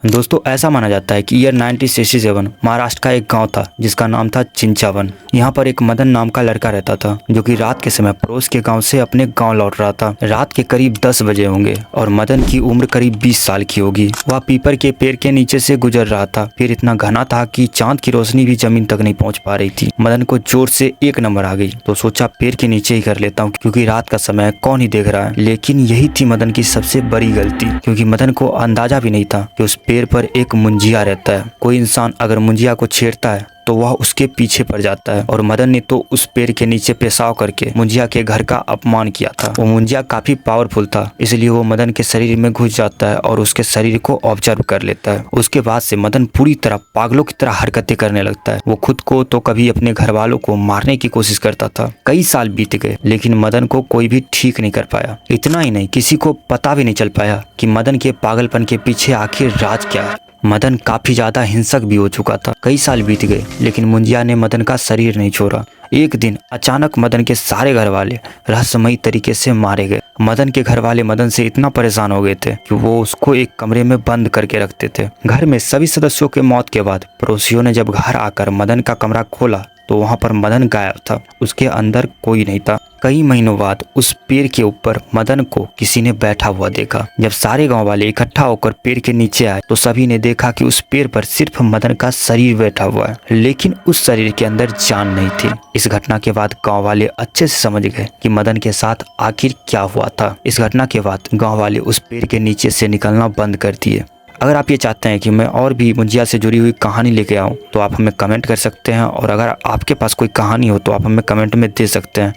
दोस्तों ऐसा माना जाता है कि ईयर 1967 महाराष्ट्र का एक गांव था जिसका नाम था चिंचावन। यहाँ पर एक मदन नाम का लड़का रहता था जो कि रात के समय पड़ोस के गांव से अपने गांव लौट रहा था। रात के करीब 10 बजे होंगे और मदन की उम्र करीब 20 साल की होगी। वह पीपर के पेड़ के नीचे से गुजर रहा था। फिर इतना घना था कि चांद की रोशनी भी जमीन तक नहीं पहुंच पा रही थी। मदन को जोर से एक नंबर आ गई तो सोचा पेड़ के नीचे ही कर लेता हूँ क्योंकि रात का समय कौन ही देख रहा है। लेकिन यही थी मदन की सबसे बड़ी गलती, क्योंकि मदन को अंदाजा भी नहीं था कि उस पेड़ पर एक मुंजिया रहता है। कोई इंसान अगर मुंजिया को छेड़ता है तो वह उसके पीछे पड़ जाता है और मदन ने तो उस पेड़ के नीचे पेशाब करके मुंजिया के घर का अपमान किया था। वो मुंजिया काफी पावरफुल था, इसलिए वो मदन के शरीर में घुस जाता है और उसके शरीर को ऑब्जर्व कर लेता है। उसके बाद से मदन पूरी तरह पागलों की तरह हरकतें करने लगता है। वो खुद को तो कभी अपने घर वालों को मारने की कोशिश करता था। कई साल बीत गए लेकिन मदन को कोई भी ठीक नहीं कर पाया। इतना ही नहीं, किसी को पता भी नहीं चल पाया कि मदन के पागलपन के पीछे आखिर राज क्या है। मदन काफी ज्यादा हिंसक भी हो चुका था। कई साल बीत गए लेकिन मुंजिया ने मदन का शरीर नहीं छोड़ा। एक दिन अचानक मदन के सारे घर वाले रहस्यमयी तरीके से मारे गए। मदन के घर वाले मदन से इतना परेशान हो गए थे कि वो उसको एक कमरे में बंद करके रखते थे। घर में सभी सदस्यों के मौत के बाद पड़ोसियों ने जब घर आकर मदन का कमरा खोला तो वहां पर मदन गायब था। उसके अंदर कोई नहीं था। कई महीनों बाद उस पेड़ के ऊपर मदन को किसी ने बैठा हुआ देखा। जब सारे गांव वाले इकट्ठा होकर पेड़ के नीचे आए तो सभी ने देखा कि उस पेड़ पर सिर्फ मदन का शरीर बैठा हुआ है, लेकिन उस शरीर के अंदर जान नहीं थी। इस घटना के बाद गांव वाले अच्छे से समझ गए कि मदन के साथ आखिर क्या हुआ था। इस घटना के बाद गांव वाले उस पेड़ के नीचे से निकलना बंद कर दिए। अगर आप ये चाहते हैं कि मैं और भी मुंजिया से जुड़ी हुई कहानी लेके आऊँ तो आप हमें कमेंट कर सकते हैं, और अगर आपके पास कोई कहानी हो तो आप हमें कमेंट में दे सकते हैं।